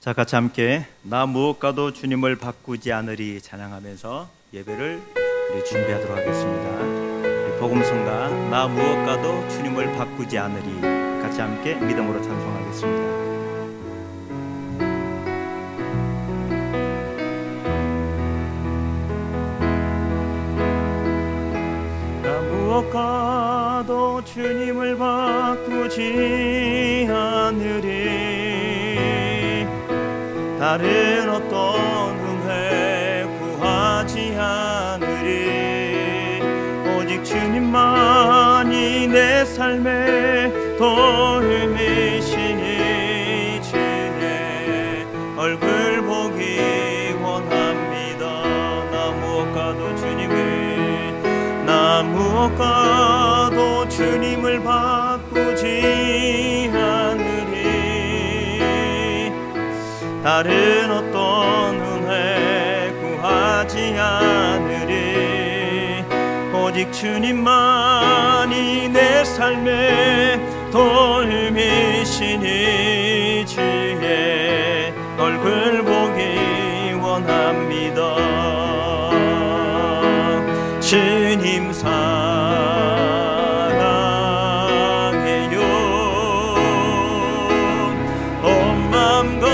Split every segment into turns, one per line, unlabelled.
자, 같이 함께 나 무엇과도 주님을 바꾸지 않으리 찬양하면서 예배를 우리 준비하도록 하겠습니다. 우리 복음성가 나 무엇과도 주님을 바꾸지 않으리 같이 함께 믿음으로 찬송하겠습니다. 나 무엇과도 주님을 바꾸지 않으리 다른 어떤 은혜 구하지 않으리 오직 주님만이 내 삶의 도움이시니 주의 얼굴 보기 원합니다. 나 무엇과도 주님을 바꾸지 않으리 다른 어떤 은혜 구하지 않으리 오직 주님만이 내 삶의 도움이시니 주의 얼굴 보기 원합니다. 주님 사랑해요 온 마음과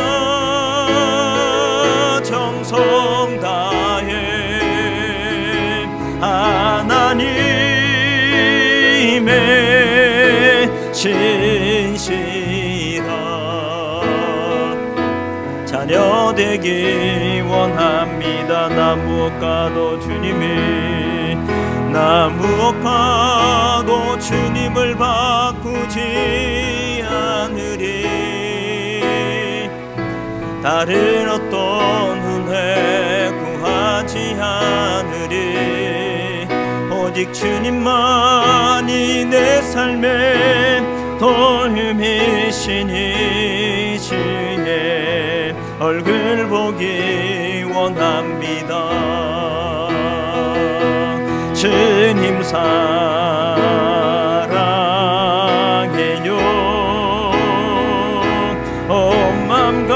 정성 다해 하나님의 신실한 자녀 되기 원합니다. 나 무엇과도 주님을 바꾸지 않으리 다른 어떤 은혜 구하지 않으리 오직 주님만이 내 삶의 도움이시니 주의 얼굴 보기 원합니다. 주님 사랑해요 온 마음과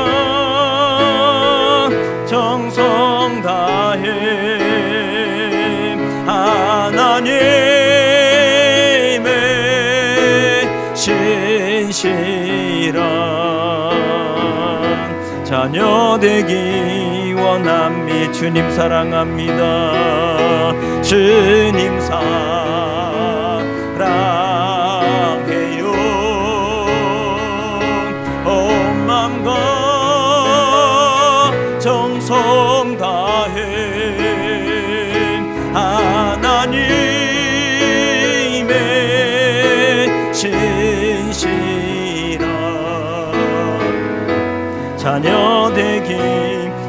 정성 다해 하나님의 신실한 자녀 되기 원합니다. 주님 사랑합니다. 주님 사랑해요 온 마음과 정성 다해 하나님의 신실한 자녀 되기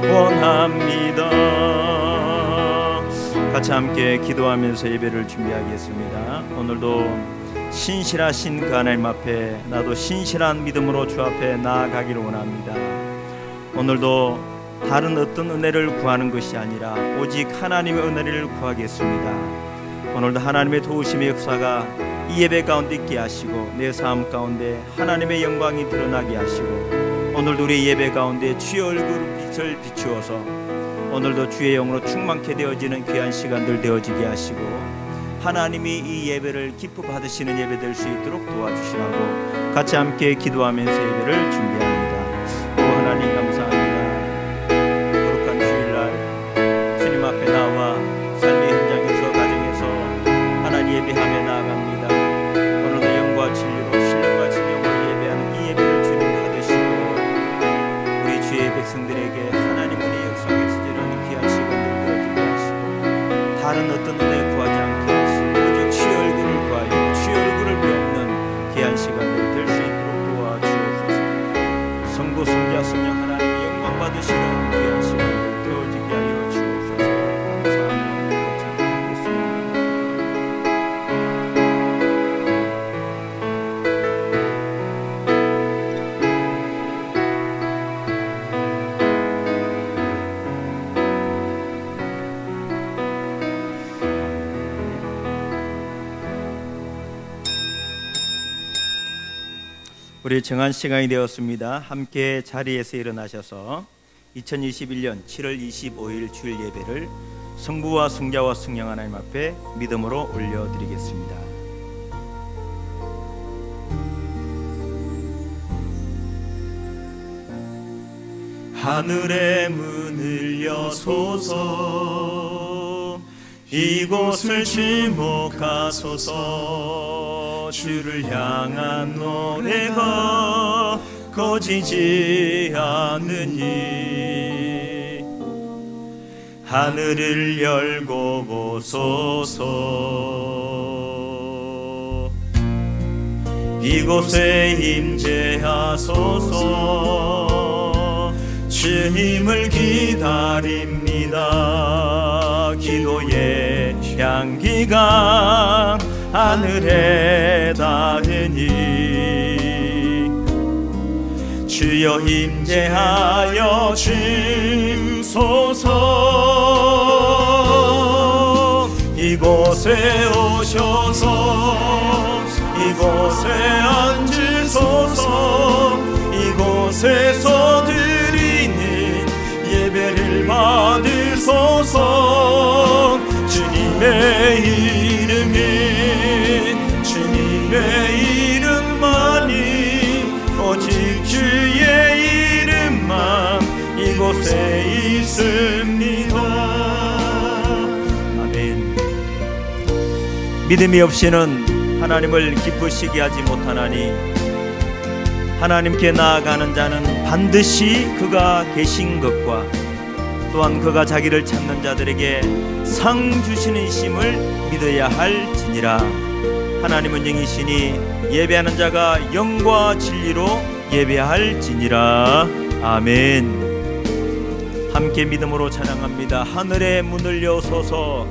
원합니다. 같이 함께 기도하면서 예배를 준비하겠습니다. 오늘도 신실하신 그 하나님 앞에 나도 신실한 믿음으로 주 앞에 나아가기를 원합니다. 오늘도 다른 어떤 은혜를 구하는 것이 아니라 오직 하나님의 은혜를 구하겠습니다. 오늘도 하나님의 도우심의 역사가 이 예배 가운데 있게 하시고 내 삶 가운데 하나님의 영광이 드러나게 하시고 오늘도 우리 예배 가운데 주의 얼굴빛을 비추어서 오늘도 주의 영으로 충만케 되어지는 귀한 시간들 되어지게 하시고 하나님이 이 예배를 기뻐 받으시는 예배 될 수 있도록 도와주시라고 같이 함께 기도하면서 예배를 준비합니다. 오 하나님 감사합니다. 거룩한 주일날 주님 앞에 나와 삶의 현장에서 가정에서 하나님 예배하며 나아갑니다. 오늘도 영과 진리로 신령과 진정으로 예배하는 이 예배를 주님 받으시고 우리 주의 백성들에게 하나님 은혜 역사에서 다른 어떤 은혜 구하지 않게 하시고 오직 주의 얼굴을 구하여 주의 얼굴을 배우는 귀한 시간을 될 수 있도록 도와주옵소서. 성도 성자 성령 하나님의 영광 받으시는 귀한 시간을 되어지게 하여 주옵소서. 감사합니다. 우리 정한 시간이 되었습니다. 함께 자리에서 일어나셔서 2021년 7월 25일 주일 예배를 성부와 성자와 성령 하나님 앞에 믿음으로 올려드리겠습니다. 하늘의 문을 여소서, 이곳을 지목하소서. 주를 향한 노래가 꺼지지 않으니 하늘을 열고 보소서. 이곳에 임재하소서. 주님을 기다립니다. 기도의 향기가 하늘에 닿으니 주여 임재하여 주소서. 이곳에 오셔서 이곳에 앉으소서. 이곳에서 드리는 예배를 받으소서. 주님의 이름이 주님의 이름만이 오직 주의 이름만 이곳에 있습니다. 아멘. 믿음이 없이는 하나님을 기쁘시게 하지 못하나니 하나님께 나아가는 자는 반드시 그가 계신 것과 또한 그가 자기를 찾는 자들에게 상 주시는 이심을 믿어야 할지니라. 하나님은 영이시니 예배하는 자가 영과 진리로 예배할지니라. 아멘. 함께 믿음으로 찬양합니다. 하늘의 문을 여소서.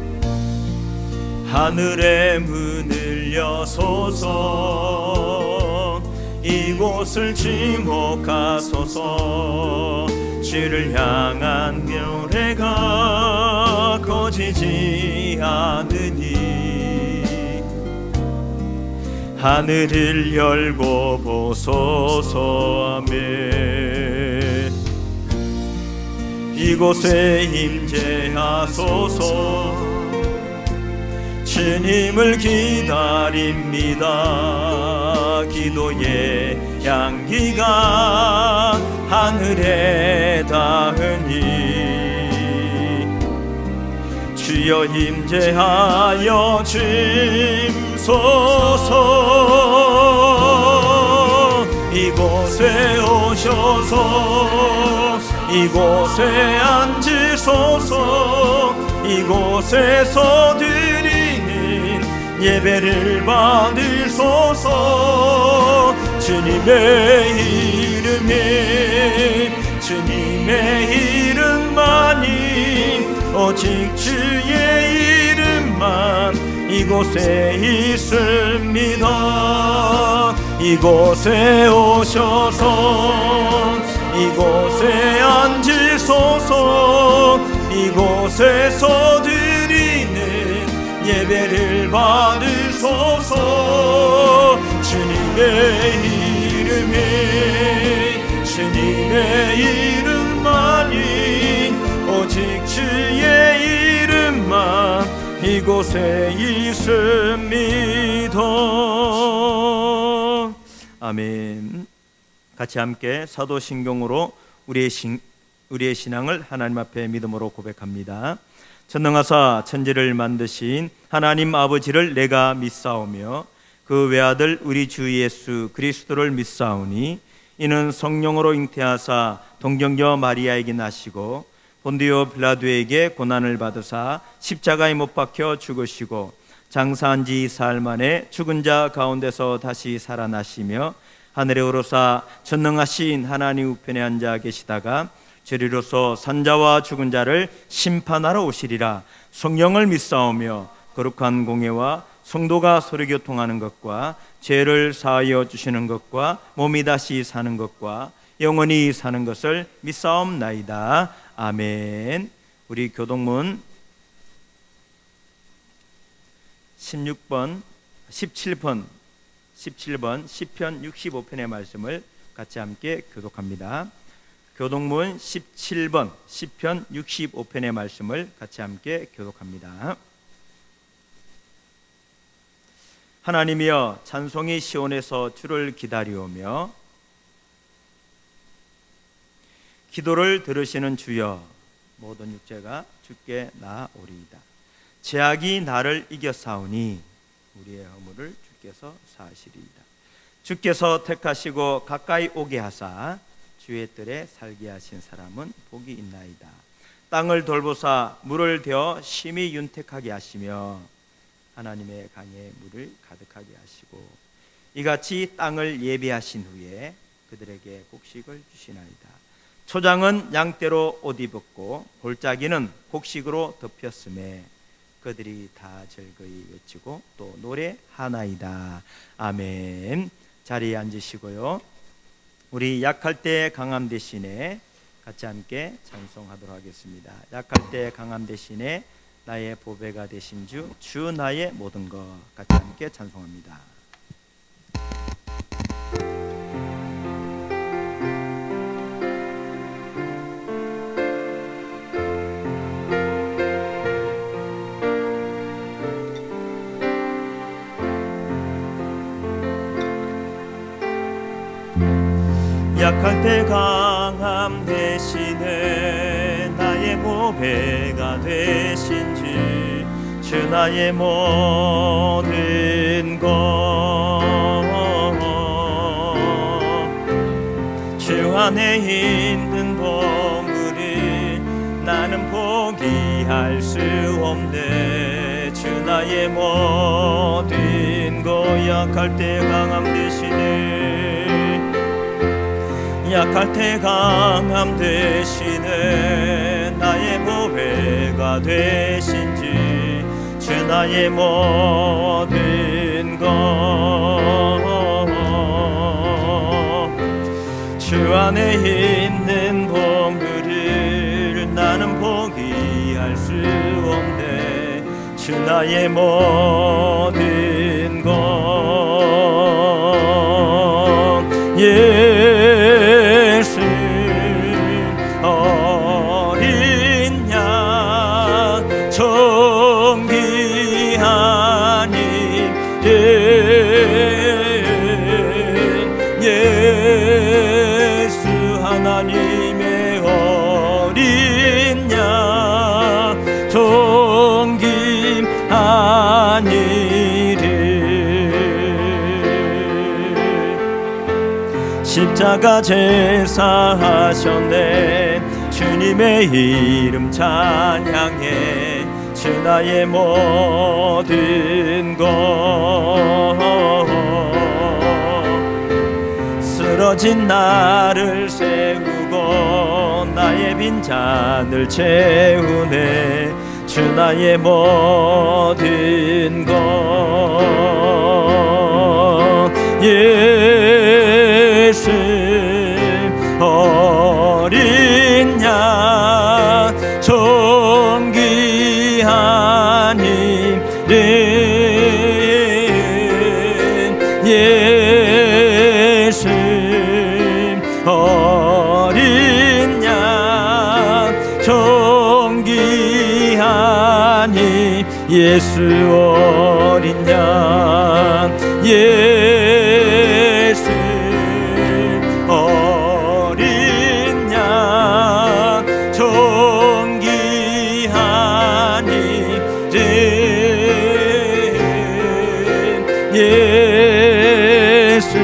하늘의 문을 여소서. 이곳을 지목하소서. 주를 향한 노래가 꺼지지 않으니 하늘을 열고 보소서. 아멘. 이곳에 임재하소서. 주님을 기다립니다. 기도의 향기가 하늘에 닿으니 주여 임재하여 주소서. 이곳에 오셔서 이곳에 앉으소서. 이곳에서 드리는 예배를 받으소서. 주님의 이름이 주님의 이름만이 오직 주의 이름만 이곳에 있습니다. 이곳에 오셔서 이곳에 앉으소서. 이곳에서 드리는 예배를 받으소서. 주님의 이름이 주님의 이름만이 오직 주의 이름만 이곳에 있습니다. 아멘. 같이 함께 사도신경으로 우리의 신앙을 하나님 앞에 믿음으로 고백합니다. 전능하사 천지를 만드신 하나님 아버지를 내가 믿사오며 그 외아들 우리 주 예수 그리스도를 믿사오니 이는 성령으로 잉태하사 동정녀 마리아에게 나시고 본디오 빌라도에게 고난을 받으사 십자가에 못 박혀 죽으시고 장사한 지 사흘 만에 죽은 자 가운데서 다시 살아나시며 하늘에 오르사 전능하신 하나님 우편에 앉아 계시다가 저리로서 산자와 죽은 자를 심판하러 오시리라. 성령을 믿사오며 거룩한 공예와 성도가 서로 교통하는 것과 죄를 사하여 주시는 것과 몸이 다시 사는 것과 영원히 사는 것을 믿사옵나이다. 아멘. 우리 교동문 16번, 17번, 17번 시편 65편의 말씀을 같이 함께 교독합니다. 교독문 17번 시편 65편의 말씀을 같이 함께 교독합니다. 하나님이여, 찬송이 시온에서 주를 기다리오며 기도를 들으시는 주여, 모든 육체가 주께 나아오리이다. 죄악이 나를 이겨싸우니 우리의 허물을 주께서 사하시리이다. 주께서 택하시고 가까이 오게 하사 주의 뜰에 살게 하신 사람은 복이 있나이다. 땅을 돌보사 물을 대어 심히 윤택하게 하시며 하나님의 강에 물을 가득하게 하시고 이같이 땅을 예비하신 후에 그들에게 곡식을 주시나이다. 초장은 양떼로 옷 입었고 골짜기는 곡식으로 덮였음에 그들이 다 즐거이 외치고 또 노래하나이다. 아멘. 자리에 앉으시고요, 우리 약할 때 강함 대신에 같이 함께 찬송하도록 하겠습니다. 약할 때 강함 대신에 나의 보배가 되신 주 나의 모든 것, 같이 함께 찬송합니다. 약할 때 강함 대신에 나의 보배가 되신 주 나의 모든 것, 주 안에 있는 보물을 나는 포기할 수 없네. 주 나의 모든 것, 약할 때 강함 대신에, 약할 때 강함 대신에 나의 보배가 되신 주 나의 모든 것, 주 안에 있는 보물을 나는 포기할 수 없네. 주 나의 모든 것, 예수 어린 양 존귀한 이름, 예수 하나님의 어린 양 존귀한 이름, 십자가 제사하셨네. 주님의 이름 찬양해. 주 나의 모든 것, 쓰러진 나를 세우고 나의 빈잔을 채우네. 주 나의 모든 것, 예수 어린 양 존귀한 이름, 예수 어린 양 존귀한 이름, 예수 어린 양, 예수 어린 양 존귀한 이름, 예수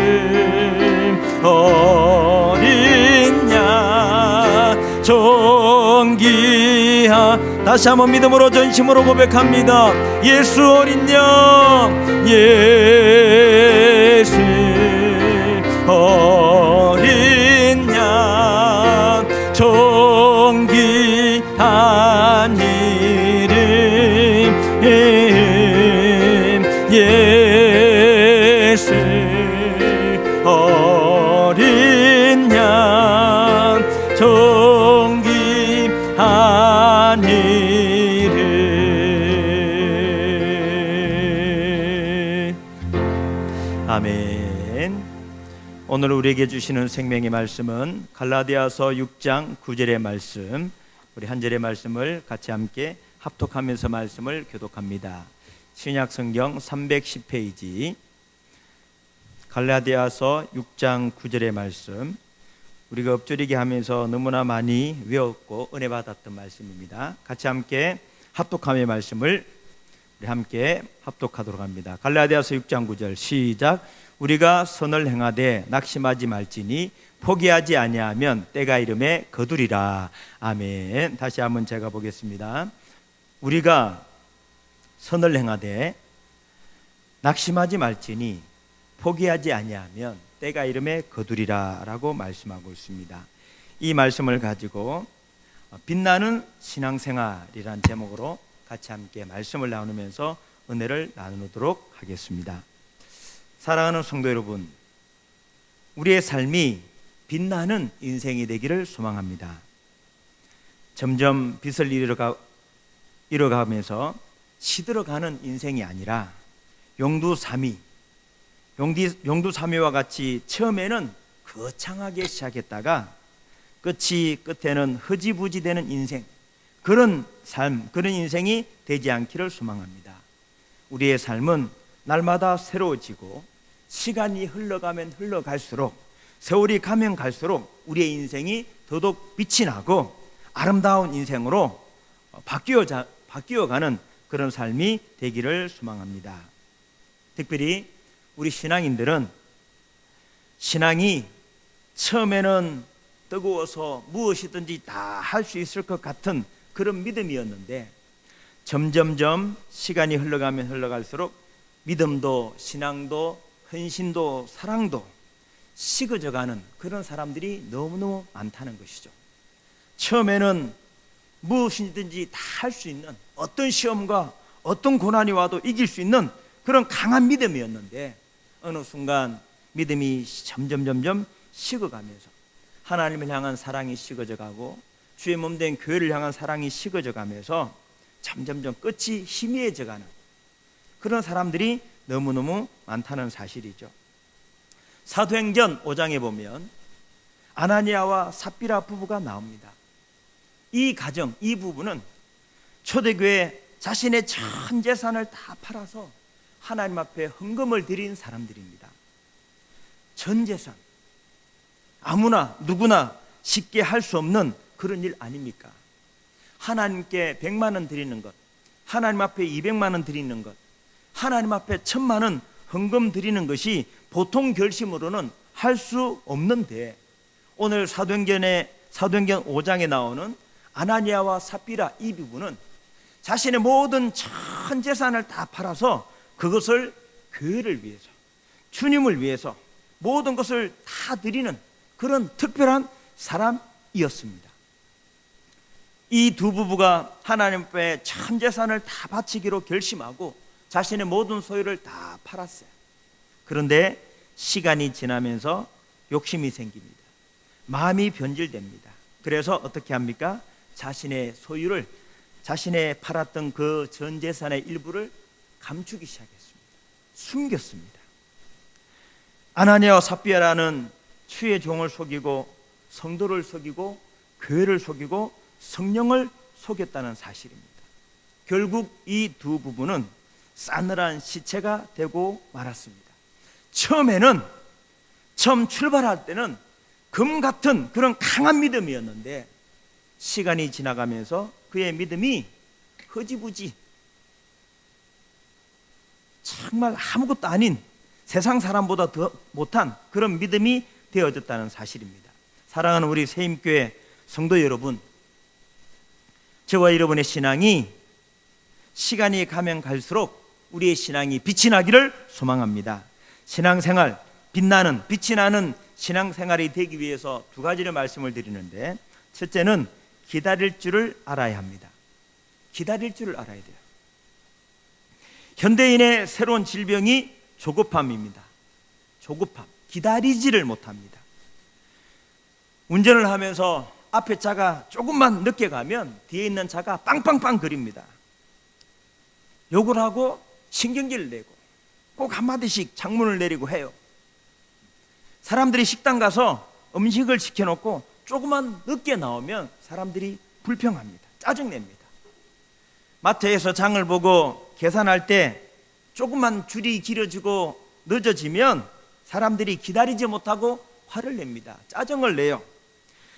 어린 양 존귀한, 다시 한번 믿음으로 전심으로 고백합니다. 예수 어린 양, 예수 어린 양 존귀한 이름, 예수 어린 양 존귀한 이름. 아멘. 오늘 우리에게 주시는 생명의 말씀은 갈라디아서 6장 9절의 말씀, 우리 한 절의 말씀을 같이 함께 합독하면서 말씀을 교독합니다. 신약 성경 310페이지 갈라디아서 6장 9절의 말씀, 우리가 엎드리게 하면서 너무나 많이 외웠고 은혜 받았던 말씀입니다. 같이 함께 합독함의 말씀을 우리 함께 합독하도록 합니다. 갈라디아서 6장 9절 시작. 우리가 선을 행하되 낙심하지 말지니 포기하지 아니하면 때가 이름에 거두리라. 아멘. 다시 한번 제가 보겠습니다. 우리가 선을 행하되 낙심하지 말지니 포기하지 아니하면 때가 이름에 거두리라 라고 말씀하고 있습니다. 이 말씀을 가지고 빛나는 신앙생활이란 제목으로 같이 함께 말씀을 나누면서 은혜를 나누도록 하겠습니다. 사랑하는 성도 여러분, 우리의 삶이 빛나는 인생이 되기를 소망합니다. 점점 빛을 잃어가면서 시들어가는 인생이 아니라 용두사미와 같이 처음에는 거창하게 시작했다가 끝에는 흐지부지 되는 인생, 그런 삶, 그런 인생이 되지 않기를 소망합니다. 우리의 삶은 날마다 새로워지고 시간이 흘러가면 흘러갈수록, 세월이 가면 갈수록 우리의 인생이 더더욱 빛이 나고 아름다운 인생으로 바뀌어가는 그런 삶이 되기를 소망합니다. 특별히 우리 신앙인들은 신앙이 처음에는 뜨거워서 무엇이든지 다 할 수 있을 것 같은 그런 믿음이었는데, 점점점 시간이 흘러가면 흘러갈수록 믿음도 신앙도 헌신도 사랑도 식어져가는 그런 사람들이 너무너무 많다는 것이죠. 처음에는 무엇이든지 다 할 수 있는, 어떤 시험과 어떤 고난이 와도 이길 수 있는 그런 강한 믿음이었는데, 어느 순간 믿음이 점점 식어가면서 하나님을 향한 사랑이 식어져 가고 주의 몸된 교회를 향한 사랑이 식어져 가면서 점점점 끝이 희미해져 가는 그런 사람들이 너무너무 많다는 사실이죠. 사도행전 5장에 보면 아나니아와 삽비라 부부가 나옵니다. 이 가정, 이 부부는 초대교회 자신의 전 재산을 다 팔아서 하나님 앞에 헌금을 드린 사람들입니다. 전 재산, 아무나 누구나 쉽게 할 수 없는 그런 일 아닙니까? 하나님께 100만 원 드리는 것, 하나님 앞에 200만 원 드리는 것, 하나님 앞에 1000만 원 헌금 드리는 것이 보통 결심으로는 할 수 없는데, 오늘 사도행전 5장에 나오는 아나니아와 삽비라 이 부부는 자신의 모든 전 재산을 다 팔아서 그것을 교회를 위해서, 주님을 위해서 모든 것을 다 드리는 그런 특별한 사람이었습니다. 이 두 부부가 하나님 앞에 전 재산을 다 바치기로 결심하고 자신의 모든 소유를 다 팔았어요. 그런데 시간이 지나면서 욕심이 생깁니다. 마음이 변질됩니다. 그래서 어떻게 합니까? 자신의 소유를, 자신의 팔았던 그 전 재산의 일부를 감추기 시작했습니다. 숨겼습니다. 아나니아와 삽비라는 주의 종을 속이고 성도를 속이고 교회를 속이고 성령을 속였다는 사실입니다. 결국 이 두 부부는 싸늘한 시체가 되고 말았습니다. 처음 출발할 때는 금 같은 그런 강한 믿음이었는데, 시간이 지나가면서 그의 믿음이 흐지부지, 정말 아무것도 아닌 세상 사람보다 더 못한 그런 믿음이 되어졌다는 사실입니다. 사랑하는 우리 세임교회 성도 여러분, 저와 여러분의 신앙이 시간이 가면 갈수록 우리의 신앙이 빛이 나기를 소망합니다. 신앙생활, 빛나는, 빛이 나는 신앙생활이 되기 위해서 두 가지를 말씀을 드리는데, 첫째는 기다릴 줄을 알아야 합니다. 기다릴 줄을 알아야 돼요. 현대인의 새로운 질병이 조급함입니다. 조급함, 기다리지를 못합니다. 운전을 하면서 앞에 차가 조금만 늦게 가면 뒤에 있는 차가 빵빵빵 거립니다. 욕을 하고 신경질을 내고 꼭 한마디씩 장문을 내리고 해요. 사람들이 식당 가서 음식을 시켜놓고 조금만 늦게 나오면 사람들이 불평합니다. 짜증냅니다. 마트에서 장을 보고 계산할 때 조금만 줄이 길어지고 늦어지면 사람들이 기다리지 못하고 화를 냅니다. 짜증을 내요.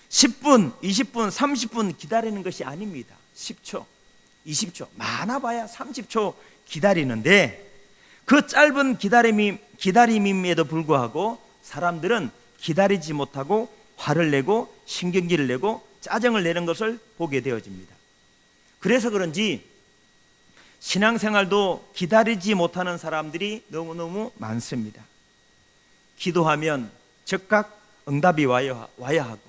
10분, 20분, 30분 기다리는 것이 아닙니다. 10초, 20초, 많아봐야 30초 기다리는데 그 짧은 기다림임에도 불구하고 사람들은 기다리지 못하고 화를 내고 신경질을 내고 짜증을 내는 것을 보게 되어집니다. 그래서 그런지 신앙생활도 기다리지 못하는 사람들이 너무너무 많습니다. 기도하면 즉각 응답이 와야 하고,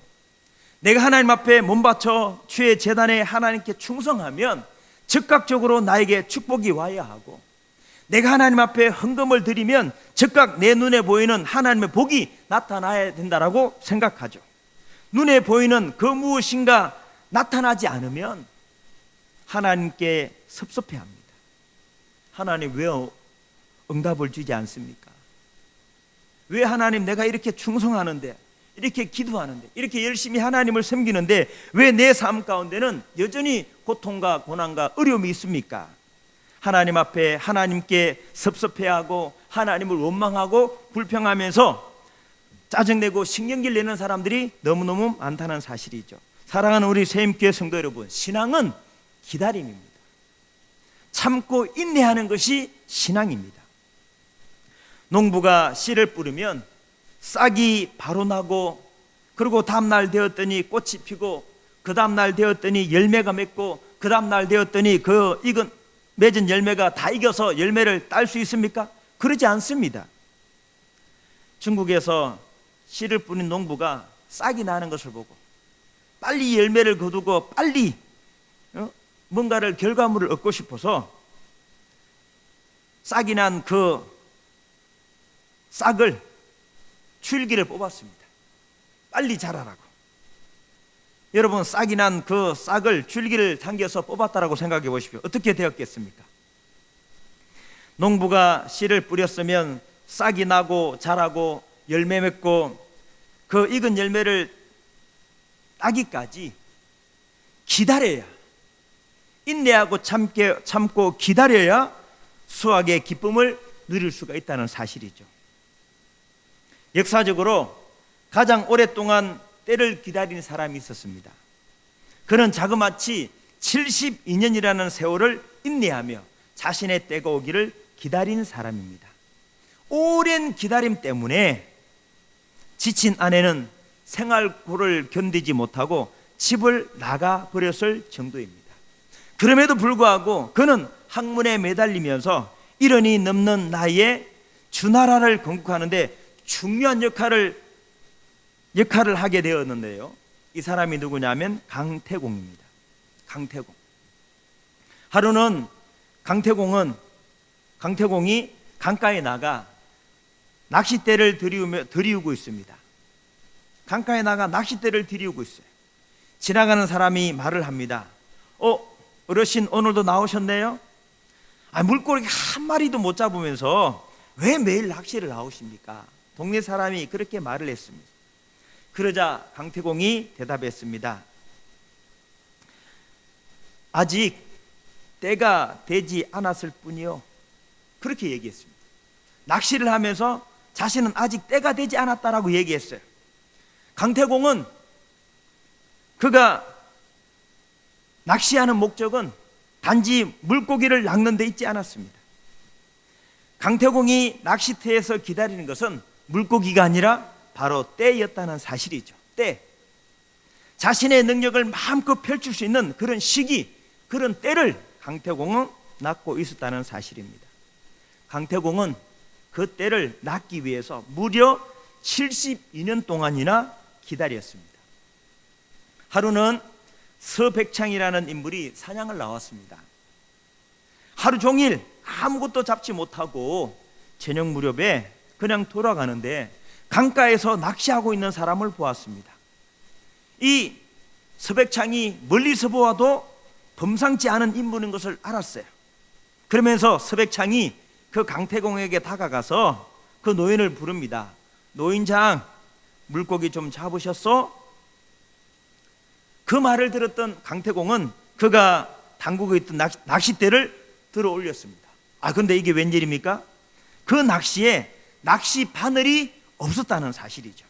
내가 하나님 앞에 몸바쳐 주의 제단에 하나님께 충성하면 즉각적으로 나에게 축복이 와야 하고, 내가 하나님 앞에 헌금을 드리면 즉각 내 눈에 보이는 하나님의 복이 나타나야 된다라고 생각하죠. 눈에 보이는 그 무엇인가 나타나지 않으면 하나님께 섭섭해합니다. 하나님 왜 응답을 주지 않습니까? 왜 하나님 내가 이렇게 충성하는데, 이렇게 기도하는데, 이렇게 열심히 하나님을 섬기는데 왜 내 삶 가운데는 여전히 고통과 고난과 어려움이 있습니까? 하나님 앞에 하나님께 섭섭해하고 하나님을 원망하고 불평하면서 짜증내고 신경질 내는 사람들이 너무너무 많다는 사실이죠. 사랑하는 우리 새임교회 성도 여러분, 신앙은 기다림입니다. 참고 인내하는 것이 신앙입니다. 농부가 씨를 뿌리면 싹이 바로 나고, 그리고 다음날 되었더니 꽃이 피고, 그 다음날 되었더니 열매가 맺고, 그 다음날 되었더니 그 맺은 열매가 다 익어서 열매를 딸 수 있습니까? 그러지 않습니다. 중국에서 씨를 뿌린 농부가 싹이 나는 것을 보고 빨리 열매를 거두고 빨리 뭔가를 결과물을 얻고 싶어서 싹이 난 그 싹을 줄기를 뽑았습니다. 빨리 자라라고. 여러분, 싹이 난 그 싹을 줄기를 당겨서 뽑았다라고 생각해 보십시오. 어떻게 되었겠습니까? 농부가 씨를 뿌렸으면 싹이 나고 자라고 열매 맺고 그 익은 열매를 따기까지 기다려야, 인내하고 참고 기다려야 수확의 기쁨을 누릴 수가 있다는 사실이죠. 역사적으로 가장 오랫동안 때를 기다린 사람이 있었습니다. 그는 자그마치 72년이라는 세월을 인내하며 자신의 때가 오기를 기다린 사람입니다. 오랜 기다림 때문에 지친 아내는 생활고를 견디지 못하고 집을 나가 버렸을 정도입니다. 그럼에도 불구하고 그는 학문에 매달리면서 70이 넘는 나이에 주나라를 건국하는데 중요한 역할을 하게 되었는데요. 이 사람이 누구냐면 강태공입니다. 강태공. 하루는 강태공이 강가에 나가 낚싯대를 들이우고 있습니다. 강가에 나가 낚싯대를 들이우고 있어요. 지나가는 사람이 말을 합니다. 어르신 오늘도 나오셨네요? 물고기 한 마리도 못 잡으면서 왜 매일 낚시를 나오십니까? 동네 사람이 그렇게 말을 했습니다. 그러자 강태공이 대답했습니다. 아직 때가 되지 않았을 뿐이요. 그렇게 얘기했습니다. 낚시를 하면서 자신은 아직 때가 되지 않았다라고 얘기했어요. 강태공은 그가 낚시하는 목적은 단지 물고기를 낚는 데 있지 않았습니다. 강태공이 낚시터에서 기다리는 것은 물고기가 아니라 바로 때였다는 사실이죠. 때. 자신의 능력을 마음껏 펼칠 수 있는 그런 시기, 그런 때를 강태공은 낳고 있었다는 사실입니다. 강태공은 그 때를 낳기 위해서 무려 72년 동안이나 기다렸습니다. 하루는 서백창이라는 인물이 사냥을 나왔습니다. 하루 종일 아무것도 잡지 못하고 저녁 무렵에 그냥 돌아가는데 강가에서 낚시하고 있는 사람을 보았습니다. 이 서백창이 멀리서 보아도 범상치 않은 인물인 것을 알았어요. 그러면서 서백창이 그 강태공에게 다가가서 그 노인을 부릅니다. 노인장 물고기 좀 잡으셨어? 그 말을 들었던 강태공은 그가 담그고 있던 낚싯대를 들어 올렸습니다. 근데 이게 웬일입니까? 그 낚시에 낚시 바늘이 없었다는 사실이죠.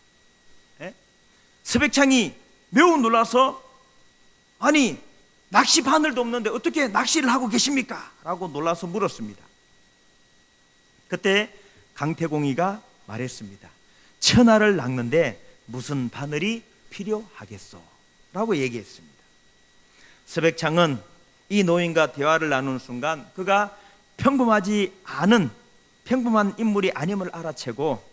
서백창이 매우 놀라서 아니 낚시 바늘도 없는데 어떻게 낚시를 하고 계십니까? 라고 놀라서 물었습니다. 그때 강태공이가 말했습니다. 천하를 낚는데 무슨 바늘이 필요하겠소? 라고 얘기했습니다. 서백창은 이 노인과 대화를 나누는 순간 그가 평범한 인물이 아님을 알아채고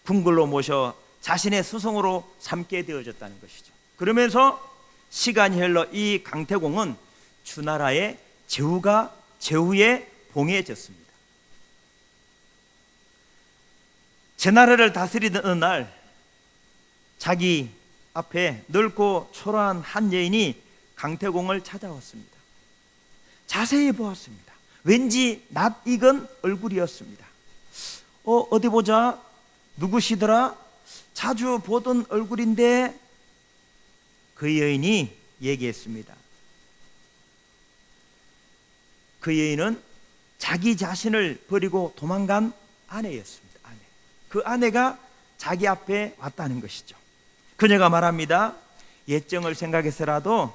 궁궐로 모셔 자신의 스승으로 삼게 되어졌다는 것이죠. 그러면서 시간이 흘러 이 강태공은 주나라의 제후의 봉해졌습니다. 제나라를 다스리던 어느 날 자기 앞에 넓고 초라한 한 여인이 강태공을 찾아왔습니다. 자세히 보았습니다. 왠지 낯익은 얼굴이었습니다. 어디 보자. 누구시더라? 자주 보던 얼굴인데. 그 여인이 얘기했습니다. 그 여인은 자기 자신을 버리고 도망간 아내였습니다. 그 아내가 자기 앞에 왔다는 것이죠. 그녀가 말합니다. 예정을 생각해서라도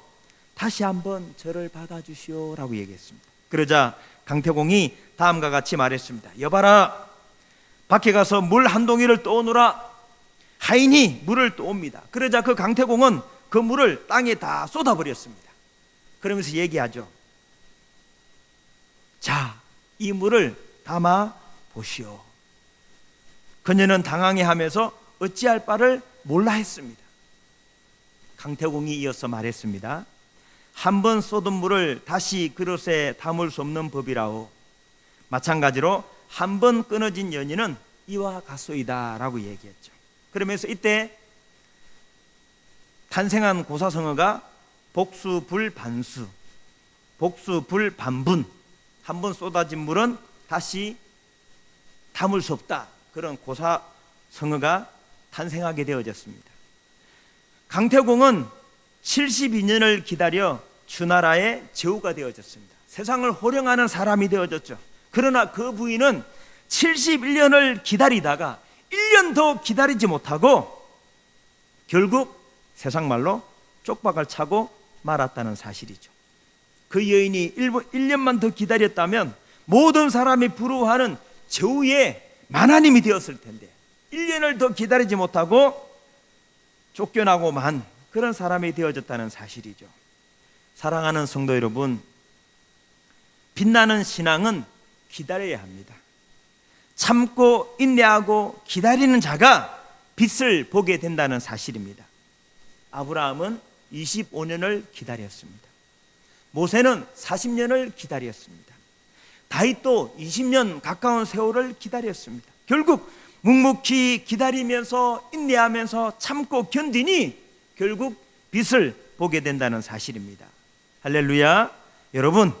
다시 한번 저를 받아주시오 라고 얘기했습니다. 그러자 강태공이 다음과 같이 말했습니다. 여봐라, 밖에 가서 물 한 동이를 떠오느라. 하인이 물을 떠옵니다. 그러자 그 강태공은 그 물을 땅에 다 쏟아버렸습니다. 그러면서 얘기하죠. 자, 이 물을 담아 보시오. 그녀는 당황해하면서 어찌할 바를 몰라 했습니다. 강태공이 이어서 말했습니다. 한 번 쏟은 물을 다시 그릇에 담을 수 없는 법이라오. 마찬가지로 한 번 끊어진 연인은 이와 같소이다 라고 얘기했죠. 그러면서 이때 탄생한 고사성어가 복수불반수, 복수불반분, 한 번 쏟아진 물은 다시 담을 수 없다, 그런 고사성어가 탄생하게 되어졌습니다. 강태공은 72년을 기다려 주나라의 제후가 되어졌습니다. 세상을 호령하는 사람이 되어졌죠. 그러나 그 부인은 71년을 기다리다가 1년 더 기다리지 못하고 결국 세상 말로 쪽박을 차고 말았다는 사실이죠. 그 여인이 1년만 더 기다렸다면 모든 사람이 부러워하는 제후의 만화님이 되었을 텐데 1년을 더 기다리지 못하고 쫓겨나고 만 그런 사람이 되어졌다는 사실이죠. 사랑하는 성도 여러분, 빛나는 신앙은 기다려야 합니다. 참고 인내하고 기다리는 자가 빛을 보게 된다는 사실입니다. 아브라함은 25년을 기다렸습니다. 모세는 40년을 기다렸습니다. 다윗도 20년 가까운 세월을 기다렸습니다. 결국 묵묵히 기다리면서 인내하면서 참고 견디니 결국 빛을 보게 된다는 사실입니다. 할렐루야. 여러분,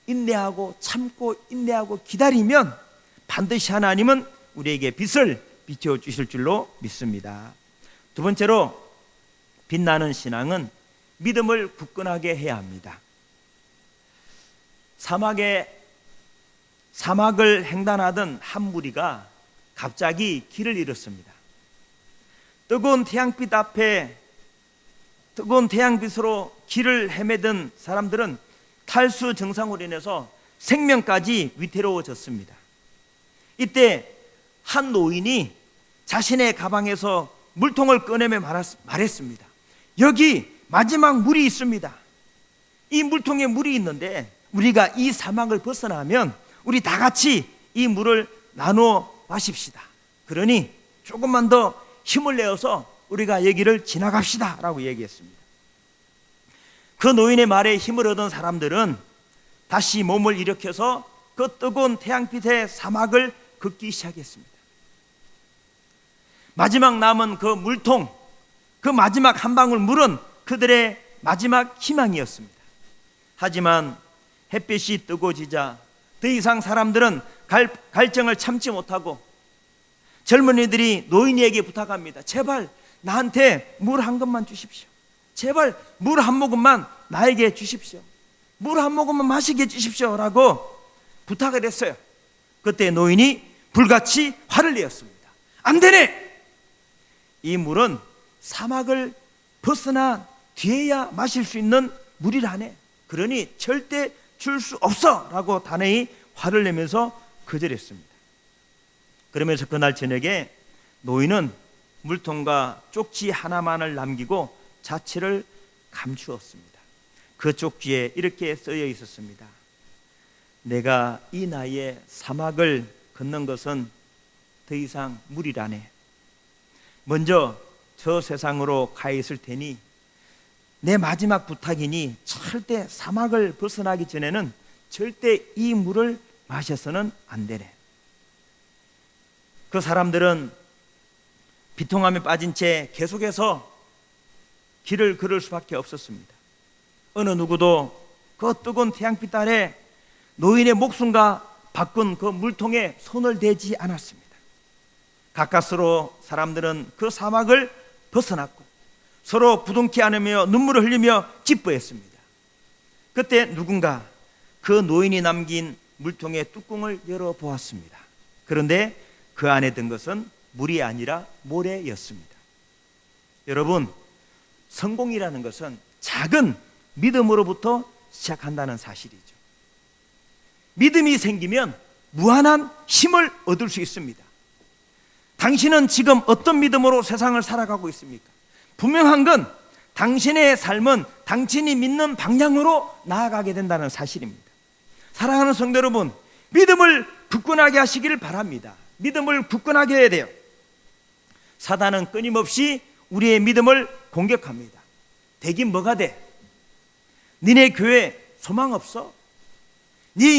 인내하고 참고 인내하고 기다리면 반드시 하나님은 우리에게 빛을 비춰 주실 줄로 믿습니다. 두 번째로 빛나는 신앙은 믿음을 굳건하게 해야 합니다. 사막을 횡단하던 한 무리가 갑자기 길을 잃었습니다. 뜨거운 태양빛 앞에 뜨거운 태양빛으로 길을 헤매던 사람들은 탈수 증상으로 인해서 생명까지 위태로워졌습니다. 이때 한 노인이 자신의 가방에서 물통을 꺼내며 말했습니다. 여기 마지막 물이 있습니다. 이 물통에 물이 있는데 우리가 이 사막을 벗어나면 우리 다 같이 이 물을 나누어 마십시다. 그러니 조금만 더 힘을 내어서 우리가 여기를 지나갑시다 라고 얘기했습니다. 그 노인의 말에 힘을 얻은 사람들은 다시 몸을 일으켜서 그 뜨거운 태양빛의 사막을 걷기 시작했습니다. 마지막 남은 그 물통, 그 마지막 한 방울 물은 그들의 마지막 희망이었습니다. 하지만 햇빛이 뜨거워지자 더 이상 사람들은 갈증을 참지 못하고 젊은이들이 노인에게 부탁합니다. 제발 나한테 물 한 것만 주십시오. 제발 물 한 모금만 나에게 주십시오. 물 한 모금만 마시게 해주십시오 라고 부탁을 했어요. 그때 노인이 불같이 화를 내었습니다. 안 되네! 이 물은 사막을 벗어나 뒤에야 마실 수 있는 물이라네. 그러니 절대 줄 수 없어 라고 단호히 화를 내면서 거절했습니다. 그러면서 그날 저녁에 노인은 물통과 쪽지 하나만을 남기고 자취를 감추었습니다. 그 쪽지에 이렇게 쓰여 있었습니다. 내가 이 나이에 사막을 걷는 것은 더 이상 무리라네. 먼저 저 세상으로 가 있을 테니 내 마지막 부탁이니 절대 사막을 벗어나기 전에는 절대 이 물을 마셔서는 안 되네. 그 사람들은 비통함에 빠진 채 계속해서 길을 걸을 수밖에 없었습니다. 어느 누구도 그 뜨거운 태양빛 아래 노인의 목숨과 바꾼 그 물통에 손을 대지 않았습니다. 가까스로 사람들은 그 사막을 벗어났고 서로 부둥키 안으며 눈물을 흘리며 기뻐했습니다. 그때 누군가 그 노인이 남긴 물통의 뚜껑을 열어보았습니다. 그런데 그 안에 든 것은 물이 아니라 모래였습니다. 여러분, 성공이라는 것은 작은 믿음으로부터 시작한다는 사실이죠. 믿음이 생기면 무한한 힘을 얻을 수 있습니다. 당신은 지금 어떤 믿음으로 세상을 살아가고 있습니까? 분명한 건 당신의 삶은 당신이 믿는 방향으로 나아가게 된다는 사실입니다. 사랑하는 성도 여러분, 믿음을 굳건하게 하시기를 바랍니다. 믿음을 굳건하게 해야 돼요. 사단은 끊임없이 우리의 믿음을 공격합니다. 되긴 뭐가 돼? 니네 교회 소망 없어? 네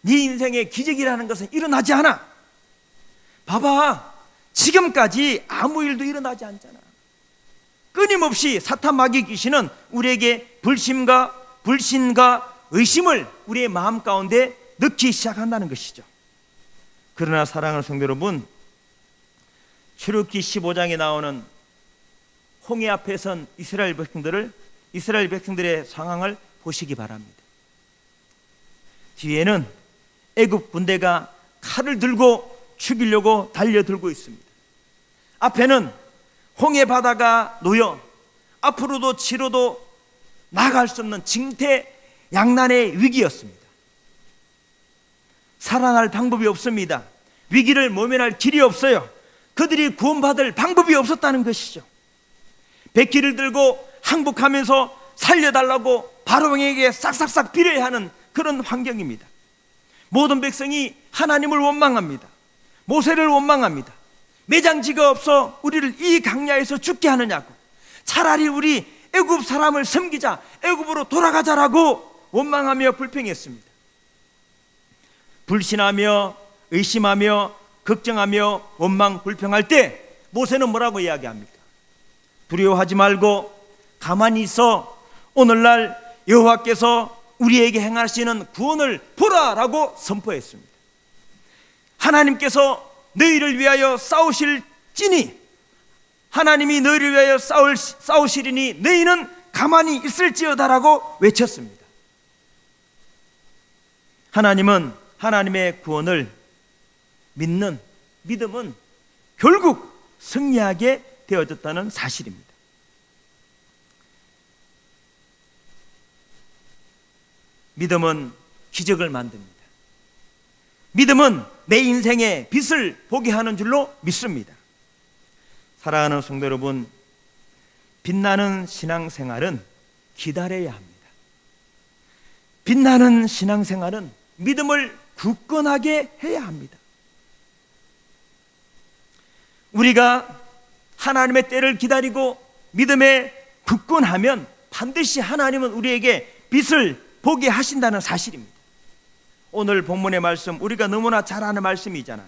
인생의 기적이라는 것은 일어나지 않아. 봐봐, 지금까지 아무 일도 일어나지 않잖아. 끊임없이 사탄 마귀 귀신은 우리에게 불신과 의심을 우리의 마음 가운데 넣기 시작한다는 것이죠. 그러나 사랑하는 성도 여러분, 출애굽기 15장에 나오는 홍해 앞에 선 이스라엘 백성들의 상황을 보시기 바랍니다. 뒤에는 애굽 군대가 칼을 들고 죽이려고 달려들고 있습니다. 앞에는 홍해 바다가 놓여 앞으로도 뒤로도 나아갈 수 없는 징태양난의 위기였습니다. 살아날 방법이 없습니다. 위기를 모면할 길이 없어요. 그들이 구원받을 방법이 없었다는 것이죠. 백기를 들고 항복하면서 살려달라고 바로왕에게 싹싹싹 빌어야 하는 그런 환경입니다. 모든 백성이 하나님을 원망합니다. 모세를 원망합니다. 매장지가 없어 우리를 이 강야에서 죽게 하느냐고, 차라리 우리 애굽 사람을 섬기자, 애굽으로 돌아가자라고 원망하며 불평했습니다. 불신하며 의심하며 걱정하며 원망 불평할 때 모세는 뭐라고 이야기합니까? 두려워하지 말고 가만히 있어 오늘날 여호와께서 우리에게 행하시는 구원을 보라라고 선포했습니다. 하나님께서 너희를 위하여 싸우실지니, 하나님이 너희를 위하여 싸우시리니 너희는 가만히 있을지어다라고 외쳤습니다. 하나님은 하나님의 구원을 믿는 믿음은 결국 승리하게 되어졌다는 사실입니다. 믿음은 기적을 만듭니다. 믿음은 내 인생의 빛을 보게 하는 줄로 믿습니다. 사랑하는 성도 여러분, 빛나는 신앙생활은 기다려야 합니다. 빛나는 신앙생활은 믿음을 굳건하게 해야 합니다. 우리가 하나님의 때를 기다리고 믿음에 굳건하면 반드시 하나님은 우리에게 빛을 보게 하신다는 사실입니다. 오늘 본문의 말씀, 우리가 너무나 잘 아는 말씀이잖아요.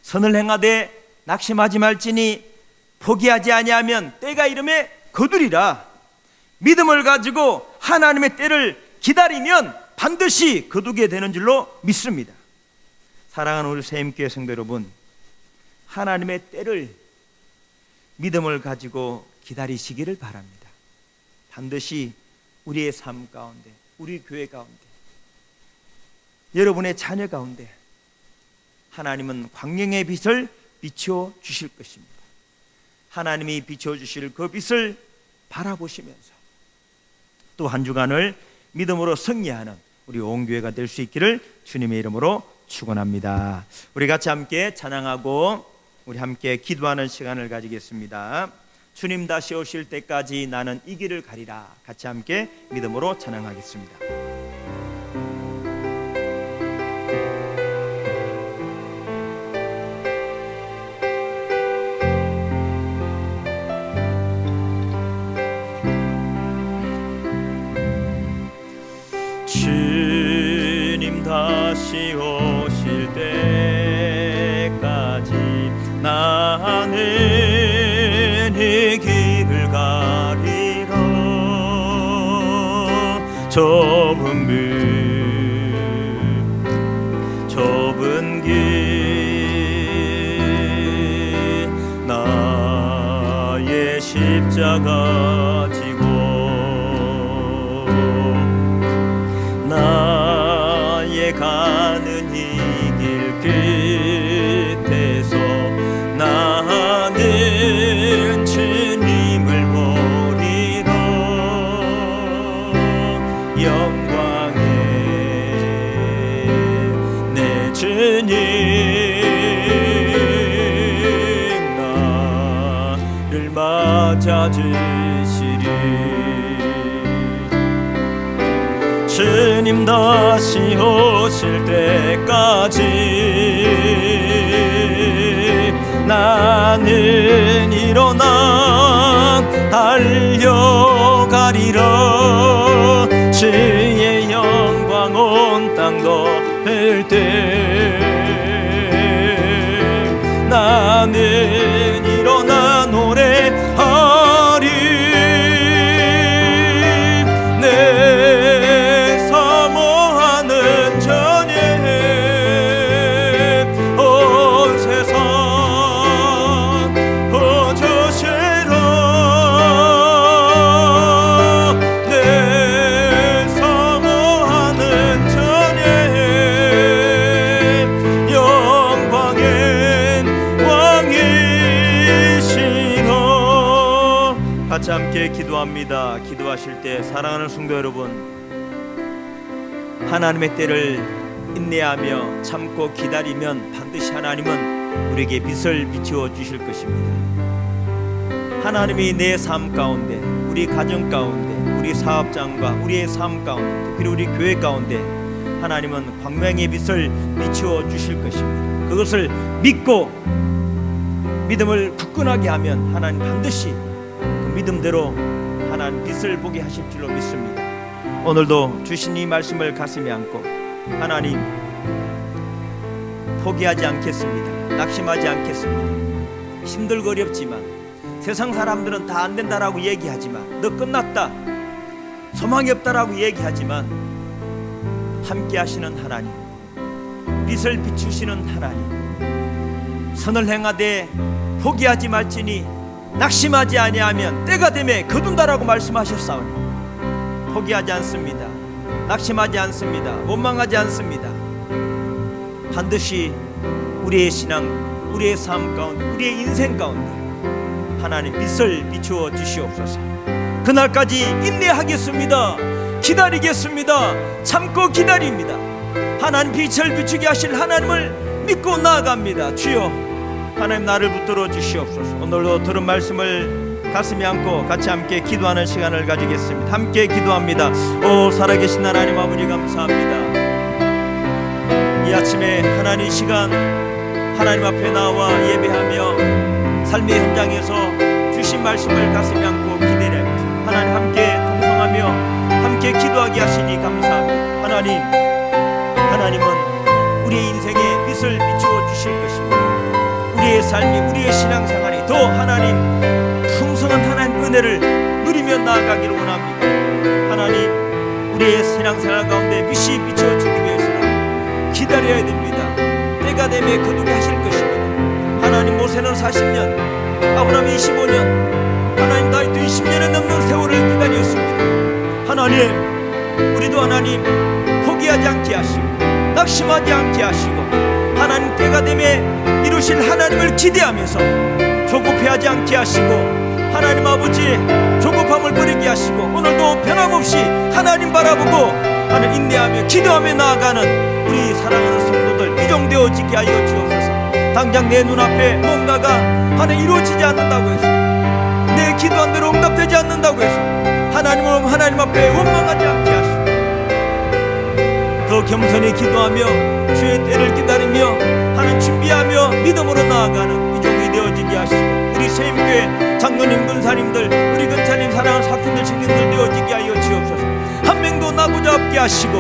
선을 행하되 낙심하지 말지니 포기하지 아니하면 때가 이름에 거두리라. 믿음을 가지고 하나님의 때를 기다리면 반드시 거두게 되는 줄로 믿습니다. 사랑하는 우리 샘교회 성도 여러분, 하나님의 때를 믿음을 가지고 기다리시기를 바랍니다. 반드시 우리의 삶 가운데, 우리 교회 가운데, 여러분의 자녀 가운데 하나님은 광명의 빛을 비춰 주실 것입니다. 하나님이 비춰 주실 그 빛을 바라보시면서 또 한 주간을 믿음으로 승리하는 우리 온 교회가 될 수 있기를 주님의 이름으로 축원합니다. 우리 같이 함께 찬양하고 우리 함께 기도하는 시간을 가지겠습니다. 주님 다시 오실 때까지 나는 이 길을 가리라. 같이 함께 믿음으로 찬양하겠습니다. 주님 다시 오실 때까지 나는 이 길을 가리라. 좁은 길 나의 십자가 지고 나의 가는 이 길 끝에서 나는 주님을 보리라. 영광의 내 주님 나를 맞아주시리. 주님 다시 오실 때까지 나는 일어나 달려가리라. 주의 영광 온 땅 덮을 때 나는 일어나 노래하리. 같이 함께 기도합니다. 기도하실 때 사랑하는 성도 여러분, 하나님의 때를 인내하며 참고 기다리면 반드시 하나님은 우리에게 빛을 비추어 주실 것입니다. 하나님이 내 삶 가운데, 우리 가정 가운데, 우리 사업장과 우리의 삶 가운데, 그리고 우리 교회 가운데 하나님은 광명의 빛을 비추어 주실 것입니다. 그것을 믿고 믿음을 굳건하게 하면 하나님 반드시 믿음대로 하나님 빛을 보게 하실 줄로 믿습니다. 오늘도 주신 이 말씀을 가슴에 안고 하나님 포기하지 않겠습니다. 낙심하지 않겠습니다. 힘들고 어렵지만 세상 사람들은 다 안 된다라고 얘기하지만, 너 끝났다, 소망이 없다라고 얘기하지만 함께 하시는 하나님, 빛을 비추시는 하나님, 선을 행하되 포기하지 말지니 낙심하지 아니하면 때가 되매 거둔다라고 말씀하셨사오니 포기하지 않습니다. 낙심하지 않습니다. 원망하지 않습니다. 반드시 우리의 신앙, 우리의 삶 가운데, 우리의 인생 가운데 하나님 빛을 비추어 주시옵소서. 그날까지 인내하겠습니다. 기다리겠습니다. 참고 기다립니다. 하나님 빛을 비추게 하실 하나님을 믿고 나아갑니다. 주여, 하나님 나를 붙들어 주시옵소서. 오늘도 들은 말씀을 가슴에 안고 같이 함께 기도하는 시간을 가지겠습니다. 함께 기도합니다. 오 살아계신 하나님 아버지, 감사합니다. 이 아침에 하나님 시간 하나님 앞에 나와 예배하며 삶의 현장에서 주신 말씀을 가슴에 안고 기대합니다. 하나님 함께 동성하며 함께 기도하게 하시니 감사합니다. 하나님은 우리의 인생에 빛을 비추어 주실 것입니다. 우리의 삶이, 우리의 신앙생활이 더 하나님 풍성한 하나님 은혜를 누리며 나아가기를 원합니다. 하나님, 우리의 신앙생활 가운데 빛이 비춰주기 위해서는 기다려야 됩니다. 때가 되면 거두게 하실 것입니다. 하나님, 모세는 40년, 아브라함 25년, 하나님 다윗도 20년에 넘는 세월을 기다렸습니다. 하나님, 우리도 하나님 포기하지 않게 하시고 낙심하지 않게 하시고 하나님 때가 되면 이루실 하나님을 기대하면서 조급해하지 않게 하시고 하나님 아버지 조급함을 버리게 하시고 오늘도 변함없이 하나님 바라보고 하나님 인내하며 기도하며 나아가는 우리 사랑하는 성도들 이종되어지게 하여 주옵소서. 당장 내 눈앞에 뭔가가 하나님 이루어지지 않는다고 해서 내 기도한 대로 응답되지 않는다고 해서 하나님 앞에 원망하지 않게 하시고 더 겸손히 기도하며 주의 때를 기다리며 하나님 준비하며 믿음으로 나아가는 이종이 되어지게 하시고 우리 세임교회 장로님, 근사님들, 우리 근사님 사랑하는 사촌들, 친구들 되어지게 하여 주옵소서. 한 명도 나고자 없게 하시고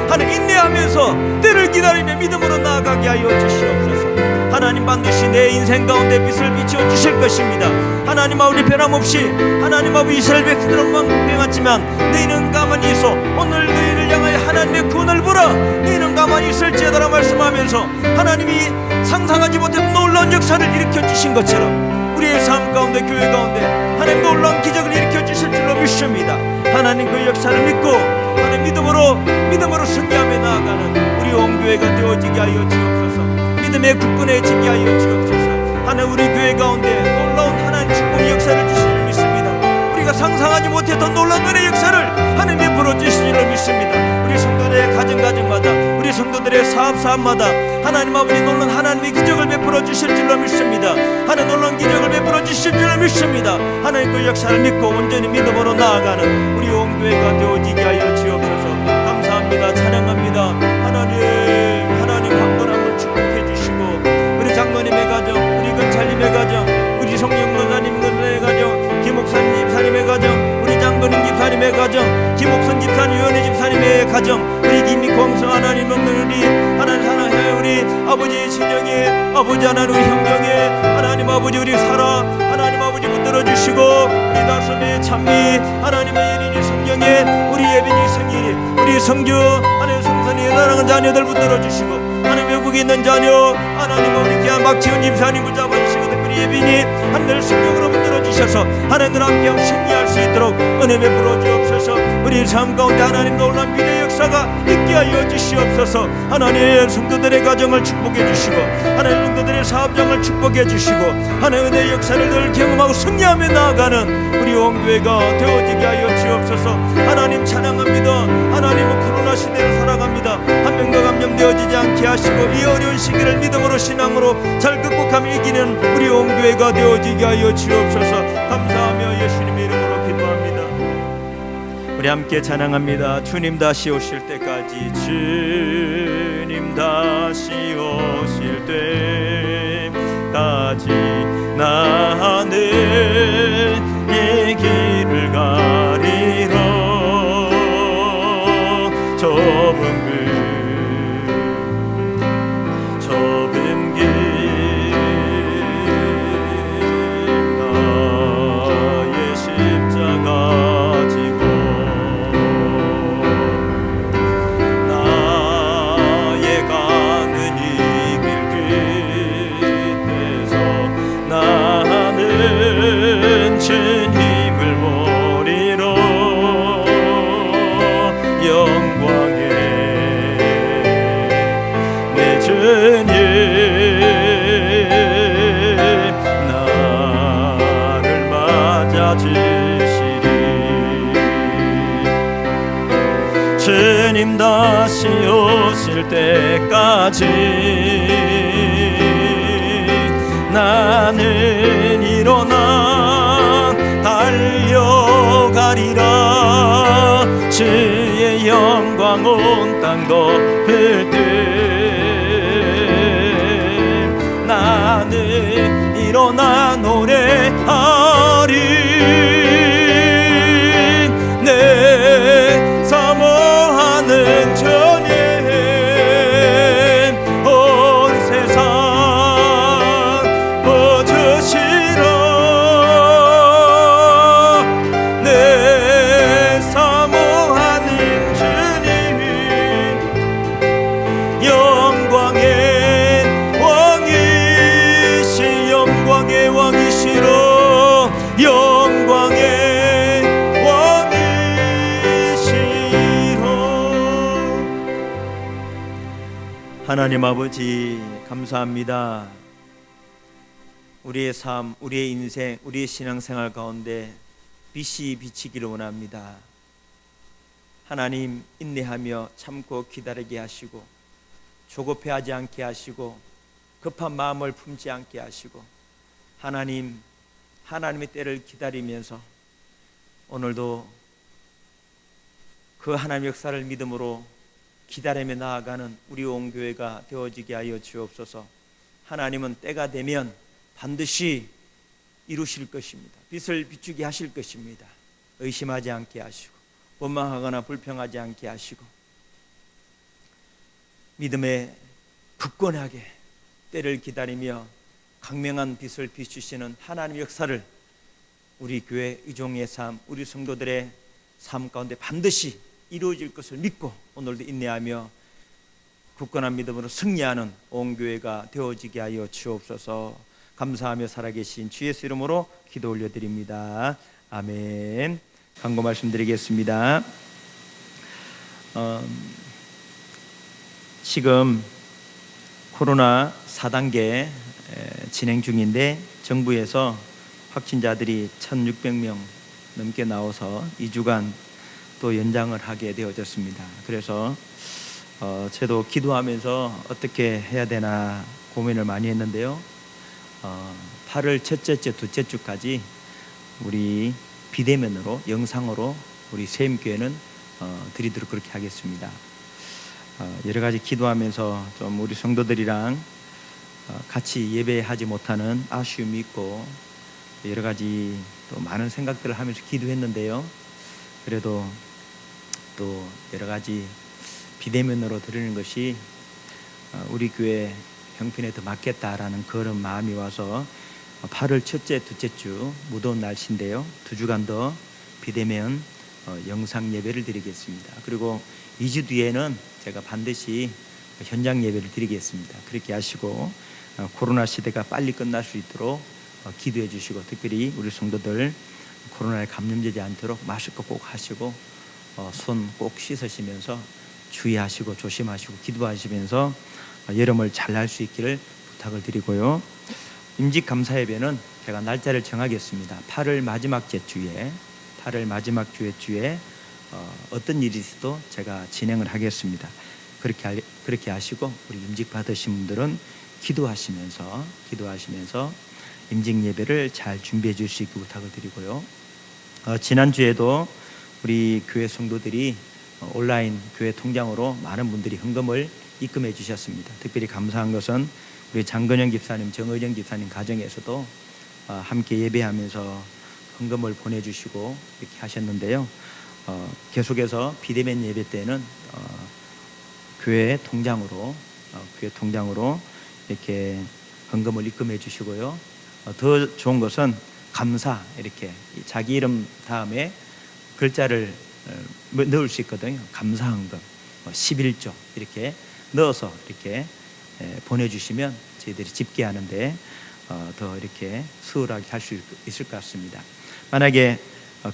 하나님 인내하면서 때를 기다리며 믿음으로 나아가게 하여 주시옵소서. 하나님 반드시 내 인생 가운데 빛을 비추어 주실 것입니다. 하나님 아버지 변함없이 하나님 아버지 이스라엘 백성들만 행했지만 너희는 가만히 있어 오늘 너희를 향하여 하나님의 구원을 보라. 너희는 가만히 있을지어다라 말씀하면서 하나님이 상상하지 못했던 놀라운 역사를 일으켜 주신 것처럼 우리의 삶 가운데 교회 가운데 하나님 놀라운 기적을 일으켜 주실 줄로 믿습니다. 하나님 그 역사를 믿고 하나님 믿음으로 승리하며 나아가는 우리 온교회가 되어지게 하여 주옵소서. 믿음의 국군에 지게 하여 주옵소서. 하나님 우리 교회 가운데 놀라운 하나님 축복의 역사를 주시는 줄 믿습니다. 우리가 상상하지 못했던 놀라운 은혜의 역사를 하나님 베풀어 주시는 줄 믿습니다. 우리 성도들의 가정마다 우리 성도들의 사업마다 하나님 아버지 놀라운 하나님의 기적을 베풀어 주실 줄로 믿습니다. 하나님 놀라운 기적을 베풀어 주실 줄로 믿습니다. 하나님 그 역사를 믿고 온전히 믿음으로 나아가는 우리 온교회가 되어지게 하여 주옵소서. 감사합니다. 찬양합니다. 하나님 한 분 한 분 축복해 주시고 우리 장로님의 가정, 우리 근찰님의 가정, 우리 성령 권사님의 가정, 김옥산 집사님의 가정, 우리 장로님 집사님의 가정, 김옥선 집사님, 유현희 집사님의 가정, 우리 김미광성 하나님 먹는 우리 하나님 사랑해 우리 아버지 진영이 아버지 하나님 우리 형경의 하나님 아버지 우리 사라 하나님 아버지 붙들어 주시고 우리 다솜의 찬미 하나님의 예린이 성경에 우리 예빈이 성일이 우리 성주 하나님 성선이 사랑하는 자녀들 붙들어 주시고 하나님 외국에 있는 자녀 하나님 우리 귀한 박지훈 집사님 붙잡아 주시고 우리 예빈이 하늘 성령으로 붙들어 주셔서 하나님들 함께 승리할 수 있도록 은혜 베풀어 주옵소서. 우리 삶 가운데 하나님 놀라운 미래 역사가 있게 하여 주시옵소서. 하나님 성도들의 가정을 축복해 주시고 하나님 성도들의 사업장을 축복해 주시고 하나님 은혜의 역사를 늘 경험하고 승리하며 나아가는 우리 온교회가 되어지게 하여 주옵소서. 하나님 찬양합니다. 하나님은 코로나 시대를 살아갑니다. 한 명도 감염되어지지 않게 하시고 이 어려운 시기를 믿음으로 신앙으로 잘 극복하며 이기는 우리 온교회가 되어지게 하여 주옵소서. 감사하며 예수님의 이름으로 기도합니다. 우리 함께 찬양합니다. 주님 다시 오실 때까지 주님 다시 오실 때까지 나는 이 길을 가리라. 좁은 길 나의 십자가 지고 나의 가는 이 길 끝에서 나는 주님을 보리로 영광의 내 주님 나를 맞아주시리. 주님 다시 오실 때까지 나는 일어나 달려가리라. 주의 영광 온 땅 덮을 때 나는 일어나 노래하리. 내 사모하는 주님 온 세상 보주시라. 내 사모하는 주님 하나님 아버지 감사합니다. 우리의 삶, 우리의 인생, 우리의 신앙생활 가운데 빛이 비치기를 원합니다. 하나님 인내하며 참고 기다리게 하시고 조급해하지 않게 하시고 급한 마음을 품지 않게 하시고 하나님의 때를 기다리면서 오늘도 그 하나님의 역사를 믿음으로 기다리며 나아가는 우리 온 교회가 되어지게 하여 주옵소서. 하나님은 때가 되면 반드시 이루실 것입니다. 빛을 비추게 하실 것입니다. 의심하지 않게 하시고 원망하거나 불평하지 않게 하시고 믿음에 굳건하게 때를 기다리며 강명한 빛을 비추시는 하나님의 역사를 우리 교회 이종의 삶, 우리 성도들의 삶 가운데 반드시 이루어질 것을 믿고 오늘도 인내하며 굳건한 믿음으로 승리하는 온 교회가 되어지게 하여 주옵소서. 감사하며 살아계신 주 예수 이름으로 기도 올려드립니다. 아멘. 간구 말씀드리겠습니다. 지금 코로나 4단계 진행 중인데 정부에서 확진자들이 1,600명 넘게 나와서 2주간 또 연장을 하게 되어졌습니다. 그래서 저도 기도하면서 어떻게 해야 되나 고민을 많이 했는데요. 8월 첫째 주, 둘째 주까지 우리 비대면으로 영상으로 우리 세임교회는 드리도록 그렇게 하겠습니다. 여러 가지 기도하면서 좀 우리 성도들이랑 같이 예배하지 못하는 아쉬움이 있고 여러 가지 또 많은 생각들을 하면서 기도했는데요. 그래도 또 여러 가지 비대면으로 드리는 것이 우리 교회 형편에 더 맞겠다라는 그런 마음이 와서 8월 첫째, 둘째 주 무더운 날씨인데요. 2주간 더 비대면 영상 예배를 드리겠습니다. 그리고 2주 뒤에는 제가 반드시 현장 예배를 드리겠습니다. 그렇게 하시고 코로나 시대가 빨리 끝날 수 있도록 기도해 주시고 특별히 우리 성도들 코로나에 감염되지 않도록 마스크 꼭 하시고 손 꼭 씻으시면서 주의하시고 조심하시고 기도하시면서 여름을 잘 날 수 있기를 부탁을 드리고요. 임직감사예배는 제가 날짜를 정하겠습니다. 8월 마지막 주에 어떤 일이 있어도 제가 진행을 하겠습니다. 그렇게 하시고 우리 임직 받으신 분들은 기도하시면서 임직 예배를 잘 준비해 줄 수 있게 부탁을 드리고요. 지난주에도 우리 교회 성도들이 온라인 교회 통장으로 많은 분들이 헌금을 입금해 주셨습니다. 특별히 감사한 것은 우리 장건영 집사님, 정의정 집사님 가정에서도 함께 예배하면서 헌금을 보내주시고 이렇게 하셨는데요. 계속해서 비대면 예배 때는 교회 통장으로 이렇게 헌금을 입금해 주시고요. 더 좋은 것은 감사 이렇게 자기 이름 다음에 글자를 넣을 수 있거든요. 감사헌금 11조 이렇게 넣어서 이렇게 보내주시면 저희들이 집계하는데 더 이렇게 수월하게 할 수 있을 것 같습니다. 만약에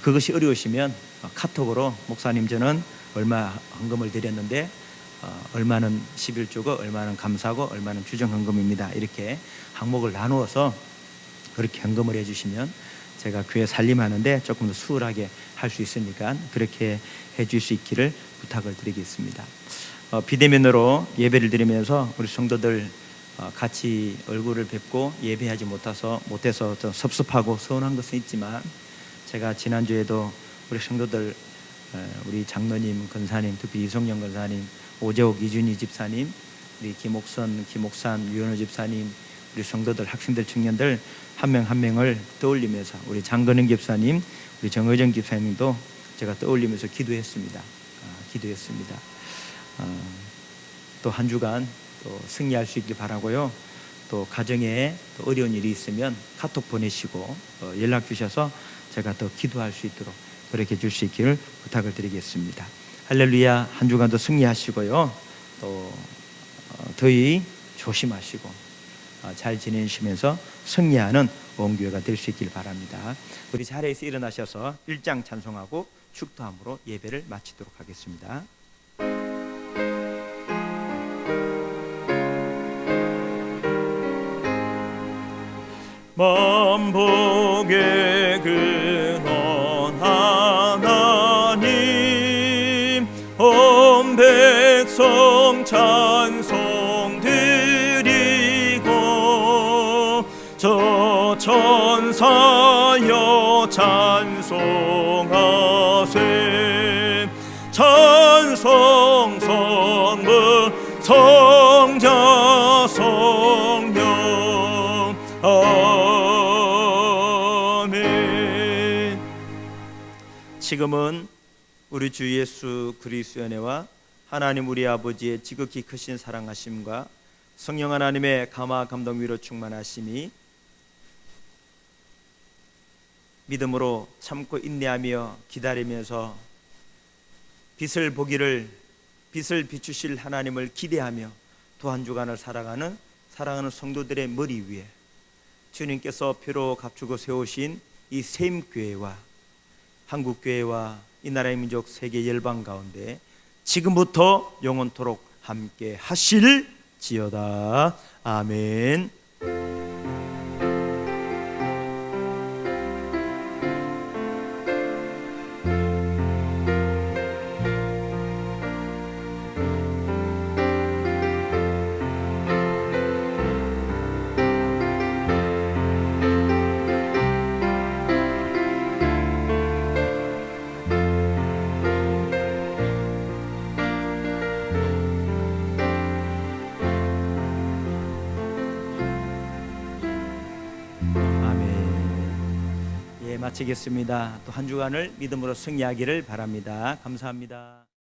그것이 어려우시면 카톡으로 목사님 저는 얼마 헌금을 드렸는데 얼마는 11조고 얼마는 감사고 얼마는 주정헌금입니다. 이렇게 항목을 나누어서 그렇게 헌금을 해주시면 제가 교회 살림하는데 조금 더 수월하게 할 수 있으니까 그렇게 해줄 수 있기를 부탁을 드리겠습니다. 비대면으로 예배를 드리면서 우리 성도들 같이 얼굴을 뵙고 예배하지 못해서 좀 섭섭하고 서운한 것은 있지만 제가 지난주에도 우리 성도들 우리 장로님, 권사님, 특히 이성영 권사님, 오재옥, 이준희 집사님, 우리 김옥선, 김옥산, 유현호 집사님, 우리 성도들, 학생들, 청년들 한 명 한 명을 떠올리면서 우리 장건영 집사님, 우리 정의정 집사님도 제가 떠올리면서 기도했습니다. 또 한 주간 또 승리할 수 있길 바라고요. 또 가정에 또 어려운 일이 있으면 카톡 보내시고 연락 주셔서 제가 더 기도할 수 있도록 그렇게 해줄 수 있기를 부탁을 드리겠습니다. 할렐루야. 한 주간도 승리하시고요. 또 더위 조심하시고 잘 지내시면서 승리하는 온 교회가 될 수 있길 바랍니다. 우리 자리에서 일어나셔서 1장 찬송하고 축도함으로 예배를 마치도록 하겠습니다. 찬송 찬송 드리고 저 천사여 찬송하세 찬송 성부 성자 성령 아멘. 지금은 우리 주 예수 그리스도의 은혜와 하나님 우리 아버지의 지극히 크신 사랑하심과 성령 하나님의 감화 감동 위로 충만하심이 믿음으로 참고 인내하며 기다리면서 빛을 비추실 하나님을 기대하며 또 한 주간을 살아가는 사랑하는 성도들의 머리 위에 주님께서 표로 값주고 세우신 이 샘교회와 한국교회와 이 나라의 민족 세계 열방 가운데 지금부터 영원토록 함께 하실지어다. 아멘. 마치겠습니다. 또 한 주간을 믿음으로 승리하기를 바랍니다. 감사합니다.